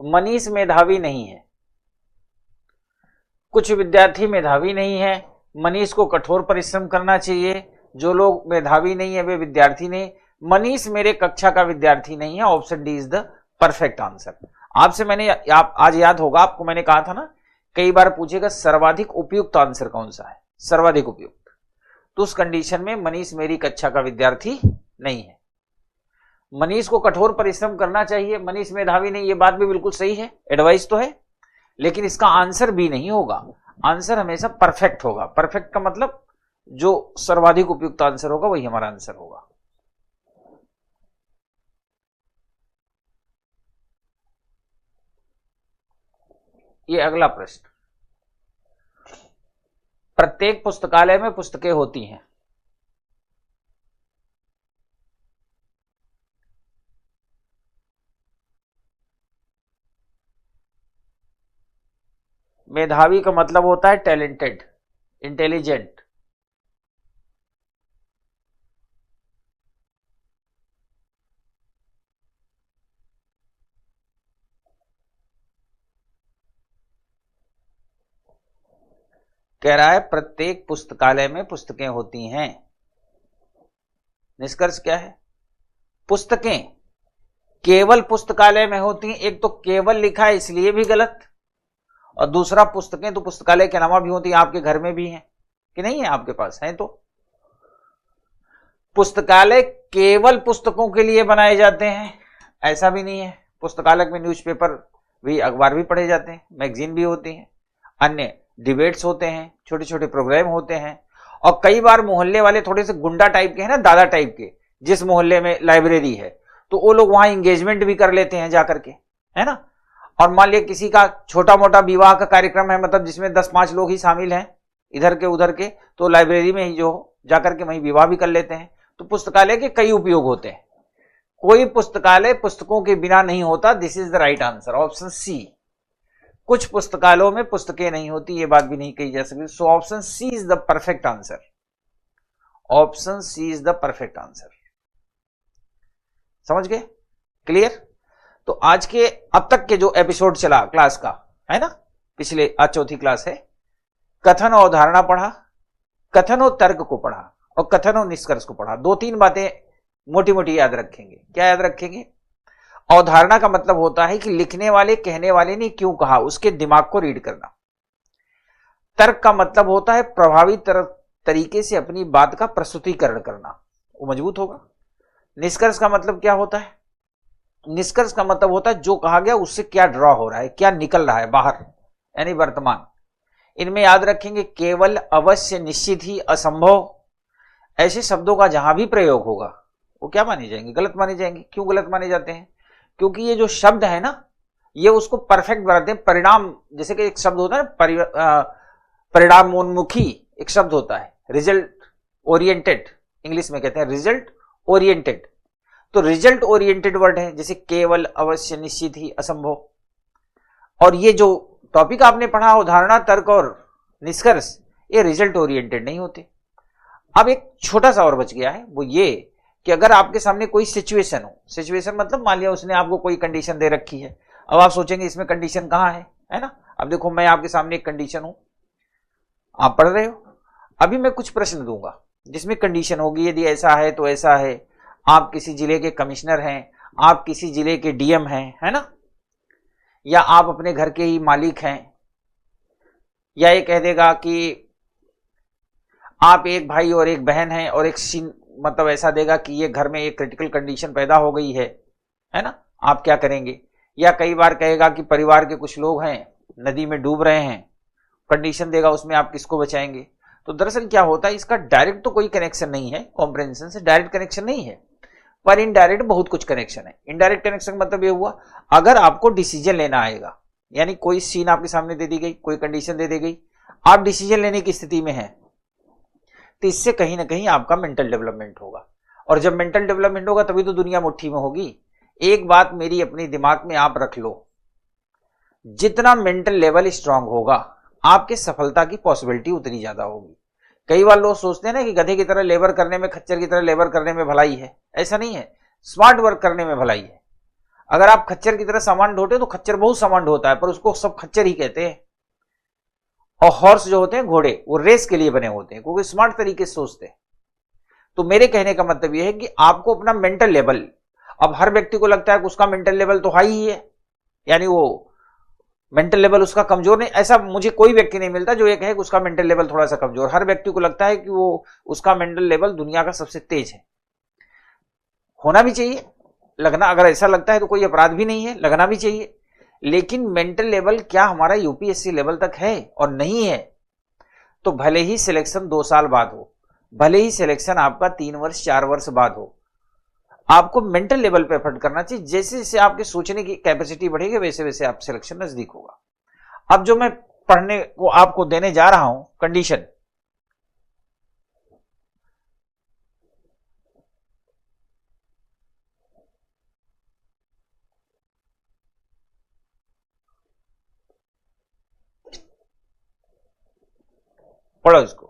मनीष मेधावी नहीं है। कुछ विद्यार्थी मेधावी नहीं है, मनीष को कठोर परिश्रम करना चाहिए। जो लोग मेधावी नहीं है वे विद्यार्थी नहीं। मनीष मेरे कक्षा का विद्यार्थी नहीं है। Option D is the perfect answer. आपसे मैंने आज याद होगा आपको, मैंने कहा था ना कई बार पूछेगा सर्वाधिक उपयुक्त आंसर कौन सा है, सर्वाधिक उपयुक्त। तो उस कंडीशन में मनीष मेरी कक्षा का विद्यार्थी नहीं है। मनीष को कठोर परिश्रम करना चाहिए, मनीष मेधावी नहीं, ये बात भी बिल्कुल सही है, एडवाइस तो है, लेकिन इसका आंसर भी नहीं होगा। आंसर हमेशा परफेक्ट होगा। परफेक्ट का मतलब जो सर्वाधिक उपयुक्त आंसर होगा वही हमारा आंसर होगा। ये अगला प्रश्न, प्रत्येक पुस्तकालय में पुस्तकें होती हैं। मेधावी का मतलब होता है टैलेंटेड, इंटेलिजेंट। कह रहा है प्रत्येक पुस्तकालय में पुस्तकें होती हैं। निष्कर्ष क्या है? पुस्तकें केवल पुस्तकालय में होती हैं। एक तो केवल लिखा है इसलिए भी गलत, और दूसरा पुस्तकें तो पुस्तकालय के अलावा भी होती हैं, आपके घर में भी हैं कि नहीं है? आपके पास है। तो पुस्तकालय केवल पुस्तकों के लिए बनाए जाते हैं ऐसा भी नहीं है। पुस्तकालय में न्यूज़पेपर भी, अखबार भी पढ़े जाते हैं, मैगजीन भी होती हैं, अन्य डिबेट्स होते हैं, छोटे छोटे प्रोग्राम होते हैं। और कई बार मोहल्ले वाले थोड़े से गुंडा टाइप के हैं ना, दादा टाइप के, जिस मोहल्ले में लाइब्रेरी है तो वो लोग वहां एंगेजमेंट भी कर लेते हैं जाकर के, है ना। और मान लिया किसी का छोटा मोटा विवाह का कार्यक्रम है, मतलब जिसमें 10-5 लोग ही शामिल हैं इधर के उधर के, तो लाइब्रेरी में ही जो जाकर के वहीं विवाह भी कर लेते हैं। तो पुस्तकालय के कई उपयोग होते हैं। कोई पुस्तकालय पुस्तकों के बिना नहीं होता। This is the right answer, option C. कुछ पुस्तकालयों में पुस्तकें नहीं होती, ये बात भी नहीं कही जा सकती। So option C is the perfect answer. Option C is the perfect answer. समझ गए? क्लियर? तो आज के अब तक के जो एपिसोड चला क्लास का, है ना, पिछले आज चौथी क्लास है, कथन और अवधारणा पढ़ा, कथन और तर्क को पढ़ा, और कथन और निष्कर्ष को पढ़ा। 2-3 बातें मोटी मोटी याद रखेंगे। क्या याद रखेंगे? अवधारणा का मतलब होता है कि लिखने वाले, कहने वाले ने क्यों कहा, उसके दिमाग को रीड करना। तर्क का मतलब होता है प्रभावी तरीके से अपनी बात का प्रस्तुतिकरण करना, वो मजबूत होगा। निष्कर्ष का मतलब क्या होता है? निष्कर्ष का मतलब होता है जो कहा गया उससे क्या ड्रॉ हो रहा है, क्या निकल रहा है बाहर, यानी वर्तमान। इनमें याद रखेंगे केवल, अवश्य, निश्चित ही, असंभव, ऐसे शब्दों का जहां भी प्रयोग होगा वो क्या माने जाएंगे? गलत माने जाएंगे। क्यों गलत माने जाते हैं? क्योंकि ये जो शब्द है ना, ये उसको परफेक्ट बनाते हैं। परिणाम, जैसे कि एक शब्द होता है ना, परिणामोन्मुखी एक शब्द होता है, रिजल्ट ओरिएंटेड, इंग्लिश में कहते हैं रिजल्ट ओरिएंटेड। तो रिजल्ट ओरिएंटेड वर्ड है, जैसे केवल, अवश्य, निश्चित ही, असंभव। और ये जो टॉपिक आपने पढ़ा, उदाहरण, तर्क और निष्कर्ष, ये रिजल्ट ओरिएंटेड नहीं होते। अब एक छोटा सा और बच गया है, वो ये कि अगर आपके सामने कोई सिचुएशन हो, सिचुएशन मतलब मान लिया उसने आपको कोई कंडीशन दे रखी है, अब आप सोचेंगे इसमें कंडीशन कहां है ना। अब देखो मैं आपके सामने एक कंडीशन हूं, आप पढ़ रहे हो, अभी मैं कुछ प्रश्न दूंगा जिसमें कंडीशन होगी, यदि ऐसा है तो ऐसा है, आप किसी जिले के कमिश्नर हैं, आप किसी जिले के डीएम हैं, है ना, या आप अपने घर के ही मालिक हैं, या ये कह देगा कि आप एक भाई और एक बहन हैं, और एक सीन मतलब ऐसा देगा कि ये घर में एक क्रिटिकल कंडीशन पैदा हो गई है ना, आप क्या करेंगे। या कई बार कहेगा कि परिवार के कुछ लोग हैं नदी में डूब रहे हैं, कंडीशन देगा उसमें आप किसको बचाएंगे। तो दरअसल क्या होता है, इसका डायरेक्ट तो कोई कनेक्शन नहीं है, कॉम्प्रिहेंशन से डायरेक्ट कनेक्शन नहीं है, पर इनडायरेक्ट बहुत कुछ कनेक्शन है। इनडायरेक्ट कनेक्शन का मतलब ये हुआ, अगर आपको डिसीजन लेना आएगा, यानी कोई सीन आपके सामने दे दी गई, कोई कंडीशन दे दी गई, आप डिसीजन लेने की स्थिति में हैं, तो इससे कहीं ना कहीं आपका मेंटल डेवलपमेंट होगा। और जब मेंटल डेवलपमेंट होगा तभी तो दुनिया मुट्ठी में होगी। एक बात मेरी अपने दिमाग में आप रख लो, जितना मेंटल लेवल स्ट्रांग होगा आपके सफलता की पॉसिबिलिटी उतनी ज्यादा होगी। कई बार लोग सोचते हैं ना कि गधे की तरह लेबर करने में, खच्चर की तरह लेबर करने में भलाई है। ऐसा नहीं है, स्मार्ट वर्क करने में भलाई है। अगर आप खच्चर की तरह सामान ढोते तो खच्चर बहुत सामान ढोता है, पर उसको सब खच्चर ही कहते हैं। और हॉर्स जो होते हैं, घोड़े, वो रेस के लिए बने होते हैं, क्योंकि स्मार्ट तरीके से सोचते हैं। तो मेरे कहने का मतलब यह है कि आपको अपना मेंटल लेवल, अब हर व्यक्ति को लगता है कि उसका मेंटल लेवल तो हाई ही है, यानी वो मेंटल लेवल उसका कमजोर नहीं। ऐसा मुझे कोई व्यक्ति नहीं मिलता जो ये कहे कि उसका मेंटल लेवल थोड़ा सा कमजोर। हर व्यक्ति को लगता है कि वो उसका मेंटल लेवल दुनिया का सबसे तेज है। होना भी चाहिए, लगना, अगर ऐसा लगता है तो कोई अपराध भी नहीं है, लगना भी चाहिए। लेकिन मेंटल लेवल क्या हमारा यूपीएससी लेवल तक है? और नहीं है तो भले ही सिलेक्शन 2 साल बाद हो, भले ही सिलेक्शन आपका 3 वर्ष 4 वर्ष बाद हो, आपको मेंटल लेवल पे एफर्ट करना चाहिए। जैसे जैसे आपके सोचने की कैपेसिटी बढ़ेगी वैसे वैसे आप सिलेक्शन नजदीक होगा। अब जो मैं पढ़ने को आपको देने जा रहा हूं कंडीशन, पढ़ो इसको।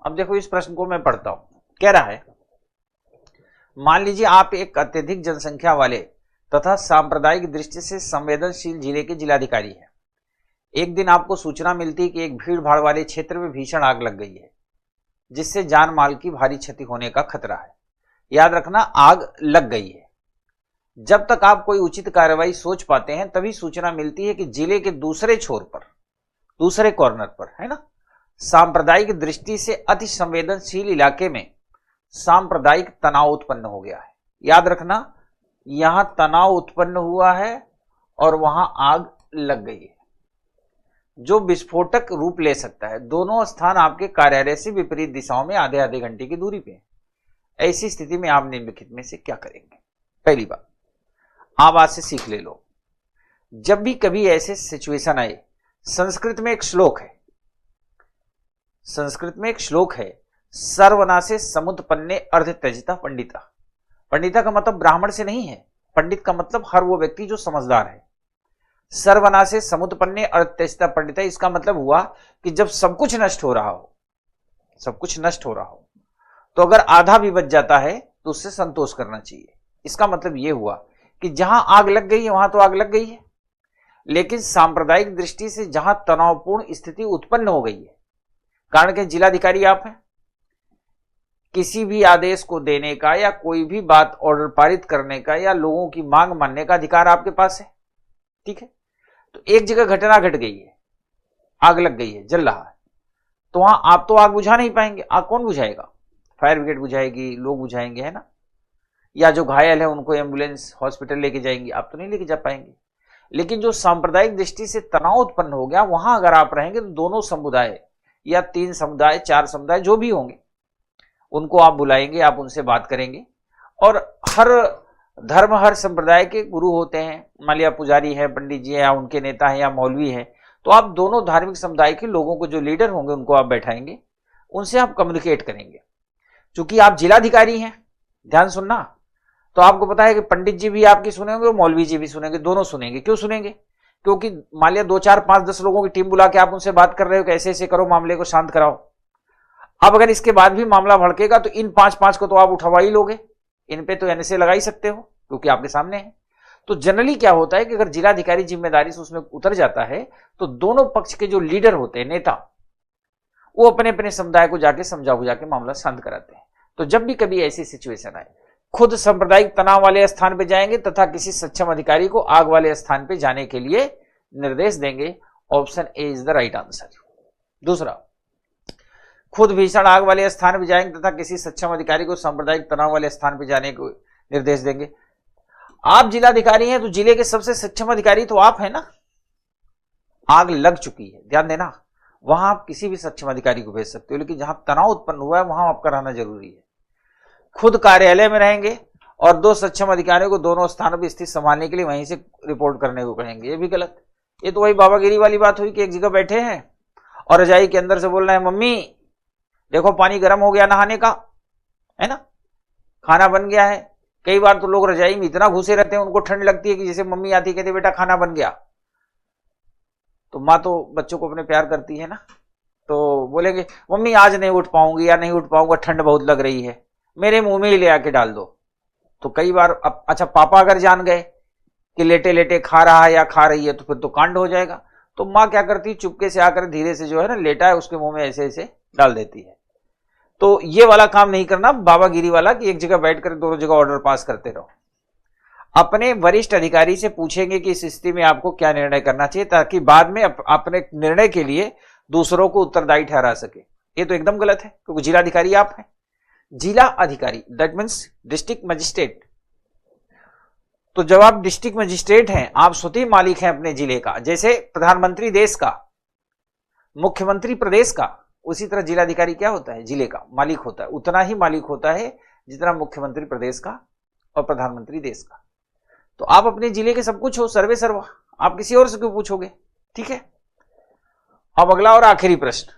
अब देखो इस प्रश्न को मैं पढ़ता हूं। कह रहा है, मान लीजिए आप एक अत्यधिक जनसंख्या वाले तथा सांप्रदायिक दृष्टि से संवेदनशील जिले के जिलाधिकारी हैं। एक दिन आपको सूचना मिलती कि एक भीड़ भाड़ वाले क्षेत्र में भीषण आग लग गई है, जिससे जान माल की भारी क्षति होने का खतरा है। याद रखना, आग लग गई है। जब तक आप कोई उचित कार्रवाई सोच पाते हैं तभी सूचना मिलती है कि जिले के दूसरे छोर पर, दूसरे कॉर्नर पर, है ना, सांप्रदायिक दृष्टि से अति संवेदनशील इलाके में सांप्रदायिक तनाव उत्पन्न हो गया है। याद रखना, यहां तनाव उत्पन्न हुआ है और वहां आग लग गई है, जो विस्फोटक रूप ले सकता है। दोनों स्थान आपके कार्यालय से विपरीत दिशाओं में आधे आधे घंटे की दूरी पे है। ऐसी स्थिति में आप निम्नलिखित में से क्या करेंगे? पहली बात, आप आज से सीख ले लो, जब भी कभी ऐसे सिचुएशन आए, संस्कृत में एक श्लोक है, संस्कृत में एक श्लोक है, सर्वनाशे समुत्पन्ने अर्ध त्यजिता पंडिता। पंडिता का मतलब ब्राह्मण से नहीं है, पंडित का मतलब हर वो व्यक्ति जो समझदार है। सर्वनाशे समुत्पन्ने अर्ध त्यजिता पंडिता, इसका मतलब हुआ कि जब सब कुछ नष्ट हो रहा हो, सब कुछ नष्ट हो रहा हो, तो अगर आधा भी बच जाता है तो उससे संतोष करना चाहिए। इसका मतलब यह हुआ कि जहां आग लग गई है वहां तो आग लग गई है, लेकिन सांप्रदायिक दृष्टि से जहां तनावपूर्ण स्थिति उत्पन्न हो गई है, कारण के जिलाधिकारी आप हैं, किसी भी आदेश को देने का या कोई भी बात ऑर्डर पारित करने का या लोगों की मांग मानने का अधिकार आपके पास है। ठीक है, तो एक जगह घटना घट गई है, आग लग गई है, जल रहा है, तो वहां आप तो आग बुझा नहीं पाएंगे। आग कौन बुझाएगा? फायर ब्रिगेड बुझाएगी, लोग बुझाएंगे, है ना? या जो घायल है उनको एम्बुलेंस हॉस्पिटल लेके जाएंगे, आप तो नहीं लेके जा पाएंगे। लेकिन जो सांप्रदायिक दृष्टि से तनाव उत्पन्न हो गया, वहां अगर आप रहेंगे तो दोनों समुदाय या 3 समुदाय 4 समुदाय जो भी होंगे उनको आप बुलाएंगे, आप उनसे बात करेंगे। और हर धर्म हर संप्रदाय के गुरु होते हैं, मान लिया पुजारी है, पंडित जी है, या उनके नेता है, या मौलवी है, तो आप दोनों धार्मिक समुदाय के लोगों को, जो लीडर होंगे, उनको आप बैठाएंगे, उनसे आप कम्युनिकेट करेंगे। चूंकि आप जिलाधिकारी हैं, ध्यान सुनना, तो आपको पता है कि पंडित जी भी आपकी सुनेंगे, मौलवी जी भी सुनेंगे, दोनों सुनेंगे। क्यों सुनेंगे? क्योंकि मान लिया 2 4 5 10 लोगों की टीम बुला के आप उनसे बात कर रहे हो कि ऐसे ऐसे करो, मामले को शांत कराओ। अब अगर इसके बाद भी मामला भड़केगा तो इन 5 को तो आप उठवा ही लोगे, इन पे तो एनएसए लगा ही सकते हो, क्योंकि आपके सामने है। तो जनरली क्या होता है कि अगर जिलाधिकारी जिम्मेदारी से उसमें उतर जाता है तो दोनों पक्ष के जो लीडर होते हैं, नेता, वो अपने अपने समुदाय को जाके समझा बुझा के मामला शांत कराते हैं। तो जब भी कभी ऐसी सिचुएशन आए, खुद सांप्रदायिक तनाव वाले स्थान पर जाएंगे तथा किसी सक्षम अधिकारी को आग वाले स्थान पर जाने के लिए निर्देश देंगे। Option A is the right answer. दूसरा, खुद भीषण आग वाले स्थान पर जाएंगे तथा किसी सक्षम अधिकारी को सांप्रदायिक तनाव वाले स्थान पर जाने को निर्देश देंगे। आप जिलाधिकारी हैं तो जिले के सबसे सक्षम अधिकारी तो आप हैं ना। आग लग चुकी है, ध्यान देना, वहां आप किसी भी सक्षम अधिकारी को भेज सकते हो, लेकिन जहां तनाव उत्पन्न हुआ है वहां आपका रहना जरूरी है। खुद कार्यालय में रहेंगे और 2 सक्षम अधिकारियों को दोनों स्थानों पर स्थिति संभालने के लिए वहीं से रिपोर्ट करने को कहेंगे। ये भी गलत। ये तो वही बाबागिरी वाली बात हुई कि एक जगह बैठे हैं और रजाई के अंदर से बोल रहे हैं, मम्मी देखो पानी गर्म हो गया नहाने का, है ना, खाना बन गया है। कई बार तो लोग रजाई में इतना घुसे रहते हैं, उनको ठंड लगती है कि जैसे मम्मी आती कहती बेटा खाना बन गया। तो माँ तो बच्चों को अपने प्यार करती है ना, तो बोलेंगे मम्मी आज नहीं उठ पाऊंगी या नहीं उठ पाऊंगा, ठंड बहुत लग रही है, मेरे मुंह में ही ले आके डाल दो। तो कई बार अच्छा पापा अगर जान गए कि लेटे लेटे खा रहा है या खा रही है तो फिर तो कांड हो जाएगा। तो माँ क्या करती है, चुपके से आकर धीरे से जो है ना लेटा है उसके मुंह में ऐसे ऐसे डाल देती है। तो ये वाला काम नहीं करना बाबागिरी वाला कि एक जगह बैठकर दोनों जगह ऑर्डर पास करते रहो। अपने वरिष्ठ अधिकारी से पूछेंगे कि इस स्थिति में आपको क्या निर्णय करना चाहिए, ताकि बाद में अपने निर्णय के लिए दूसरों को उत्तरदायी ठहरा सके। ये तो एकदम गलत है, क्योंकि जिलाधिकारी आप हैं। जिला अधिकारी दैट मीन्स डिस्ट्रिक्ट मजिस्ट्रेट। तो जब आप डिस्ट्रिक्ट मजिस्ट्रेट हैं, आप स्वतः मालिक हैं अपने जिले का। जैसे प्रधानमंत्री देश का, मुख्यमंत्री प्रदेश का, उसी तरह जिलाधिकारी क्या होता है, जिले का मालिक होता है। उतना ही मालिक होता है जितना मुख्यमंत्री प्रदेश का और प्रधानमंत्री देश का। तो आप अपने जिले के सब कुछ हो, सर्वे सर्वा, आप किसी और से क्यों पूछोगे? ठीक है, अब अगला और आखिरी प्रश्न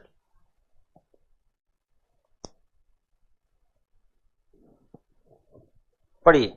पढ़िए।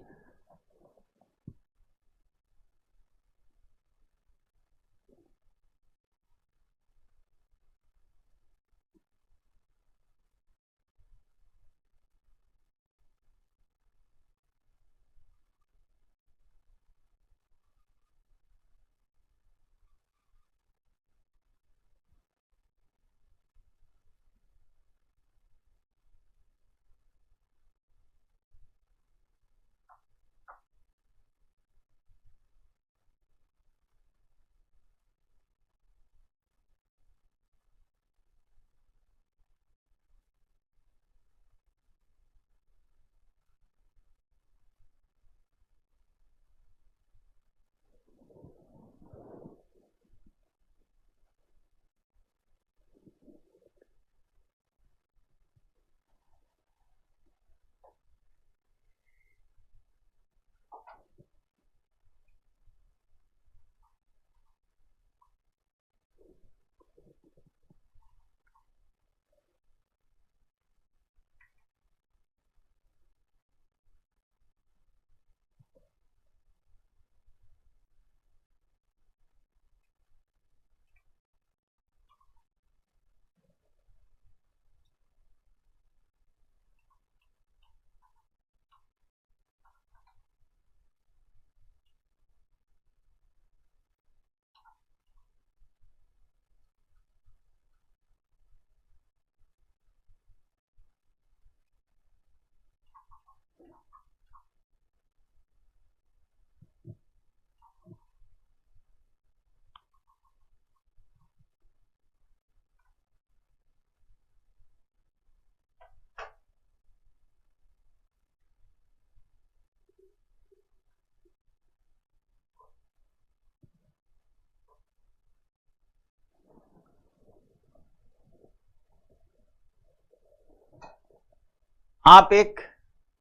आप एक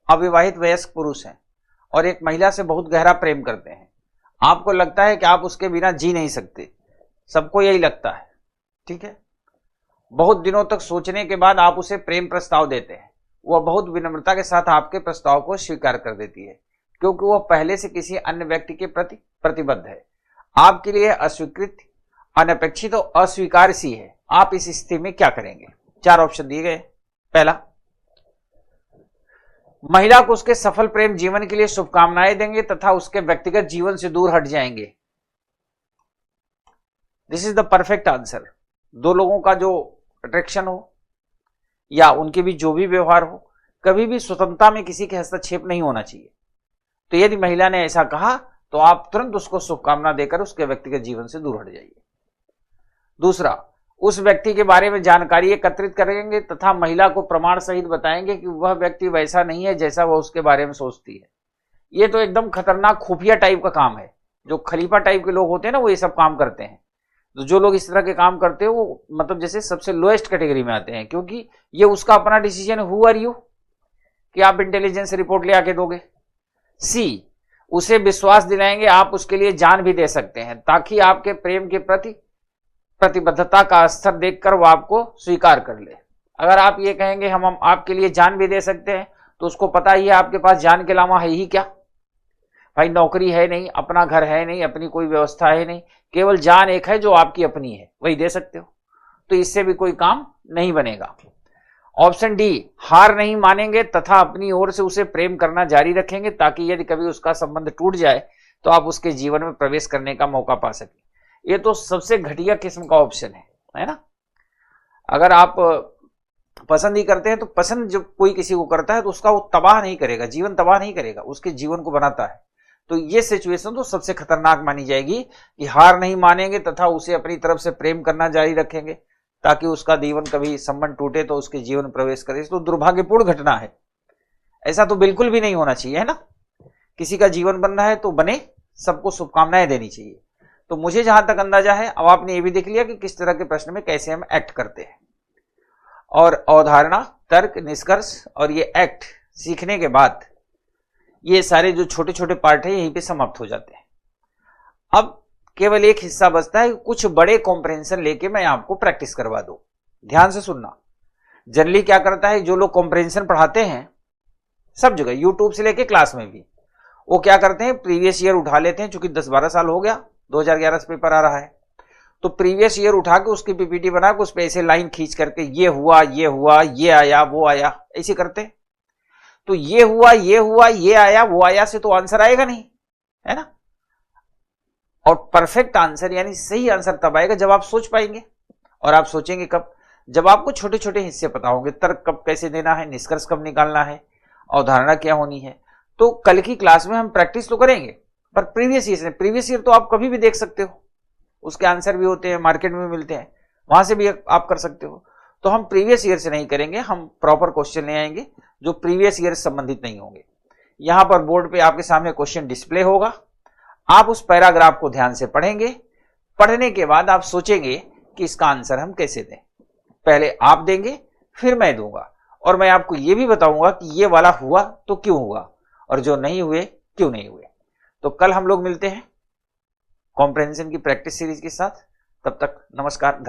अविवाहित वयस्क पुरुष हैं और एक महिला से बहुत गहरा प्रेम करते हैं। आपको लगता है कि आप उसके बिना जी नहीं सकते, सबको यही लगता है, ठीक है। बहुत दिनों तक सोचने के बाद आप उसे प्रेम प्रस्ताव देते हैं। वह बहुत विनम्रता के साथ आपके प्रस्ताव को स्वीकार कर देती है, क्योंकि वह पहले से किसी अन्य व्यक्ति के प्रति प्रतिबद्ध है। आपके लिए अस्वीकृत, अनपेक्षित और अस्वीकार सी है। आप इस स्थिति में क्या करेंगे? 4 ऑप्शन दिए गए। पहला, महिला को उसके सफल प्रेम जीवन के लिए शुभकामनाएं देंगे तथा उसके व्यक्तिगत जीवन से दूर हट जाएंगे। This is the perfect answer. दो लोगों का जो अट्रैक्शन हो या उनके बीच जो भी व्यवहार हो, कभी भी स्वतंत्रता में किसी के हस्तक्षेप नहीं होना चाहिए। तो यदि महिला ने ऐसा कहा तो आप तुरंत उसको शुभकामना देकर उसके व्यक्तिगत जीवन से दूर हट जाइए। दूसरा, उस व्यक्ति के बारे में जानकारी एकत्रित करेंगे तथा महिला को प्रमाण सहित बताएंगे कि वह व्यक्ति वैसा नहीं है जैसा वह उसके बारे में सोचती है। ये तो एकदम खतरनाक खुफिया टाइप का काम है। जो खलीफा टाइप के लोग होते हैं ना, वो ये सब काम करते हैं। तो जो लोग इस तरह के काम करते हैं वो मतलब जैसे सबसे लोएस्ट कैटेगरी में आते हैं, क्योंकि ये उसका अपना डिसीजन। हु आर यू कि आप इंटेलिजेंस रिपोर्ट ले आके दोगे। सी, उसे विश्वास दिलाएंगे आप उसके लिए जान भी दे सकते हैं, ताकि आपके प्रेम के प्रति प्रतिबद्धता का स्तर देखकर वो आपको स्वीकार कर ले। अगर आप ये कहेंगे हम आपके लिए जान भी दे सकते हैं, तो उसको पता ही है आपके पास जान के अलावा है ही क्या। भाई नौकरी है नहीं, अपना घर है नहीं, अपनी कोई व्यवस्था है नहीं, केवल जान एक है जो आपकी अपनी है, वही दे सकते हो। तो इससे भी कोई काम नहीं बनेगा। ऑप्शन डी, हार नहीं मानेंगे तथा अपनी ओर से उसे प्रेम करना जारी रखेंगे, ताकि यदि कभी उसका संबंध टूट जाए तो आप उसके जीवन में प्रवेश करने का मौका पा सके। ये तो सबसे घटिया किस्म का ऑप्शन है ना। अगर आप पसंद ही करते हैं तो पसंद जब कोई किसी को करता है तो उसका वो तबाह नहीं करेगा, जीवन तबाह नहीं करेगा, उसके जीवन को बनाता है। तो ये सिचुएशन तो सबसे खतरनाक मानी जाएगी कि हार नहीं मानेंगे तथा उसे अपनी तरफ से प्रेम करना जारी रखेंगे, ताकि उसका जीवन कभी संबंध टूटे तो उसके जीवन में प्रवेश करे। तो दुर्भाग्यपूर्ण घटना है, ऐसा तो बिल्कुल भी नहीं होना चाहिए, है ना। किसी का जीवन बन रहा है तो बने, सबको शुभकामनाएं देनी चाहिए। तो मुझे जहां तक अंदाजा है, अब आपने ये भी देख लिया कि किस तरह के प्रश्न में कैसे हम एक्ट करते हैं। और अवधारणा, तर्क, निष्कर्ष और ये एक्ट सीखने के बाद ये सारे जो छोटे छोटे पार्ट है यहीं पे समाप्त हो जाते हैं। अब केवल एक हिस्सा बचता है, कुछ बड़े कॉम्प्रिहेंशन लेके मैं आपको प्रैक्टिस करवा दूं। ध्यान से सुनना। जनरली क्या करता है, जो लोग कॉम्प्रिहेंशन पढ़ाते हैं सब जगह, यूट्यूब से लेके क्लास में भी, वो क्या करते हैं, प्रीवियस ईयर उठा लेते हैं। चूंकि 10-12 साल हो गया, 2011 से पेपर आ रहा है, तो प्रीवियस ईयर उठा के उसकी पीपीटी बना के उस पे ऐसे लाइन खींच करके ये हुआ, ये आया, वो आया, ऐसे करते हैं। तो ये हुआ, ये आया, वो आया से तो आंसर आएगा नहीं, है ना। और परफेक्ट आंसर यानी सही आंसर तब आएगा जब आप सोच पाएंगे। और आप सोचेंगे कब? जब आपको छोटे छोटे हिस्से पता होंगे, तर्क कब कैसे देना है, निष्कर्ष कब निकालना है, अवधारणा क्या होनी है। तो कल की क्लास में हम प्रैक्टिस तो करेंगे, पर प्रीवियस ईयर तो आप कभी भी देख सकते हो, उसके आंसर भी होते हैं, मार्केट में मिलते हैं, वहां से भी आप कर सकते हो। तो हम प्रीवियस ईयर से नहीं करेंगे, हम प्रॉपर क्वेश्चन ले आएंगे जो प्रीवियस ईयर से संबंधित नहीं होंगे। यहां पर बोर्ड पे आपके सामने क्वेश्चन डिस्प्ले होगा, आप उस पैराग्राफ को ध्यान से पढ़ेंगे। पढ़ने के बाद आप सोचेंगे कि इसका आंसर हम कैसे दें। पहले आप देंगे, फिर मैं दूंगा, और मैं आपको यह भी बताऊंगा कि ये वाला हुआ तो क्यों हुआ, और जो नहीं हुए क्यों नहीं हुए। तो कल हम लोग मिलते हैं कॉम्प्रिहेंशन की प्रैक्टिस सीरीज के साथ। तब तक नमस्कार।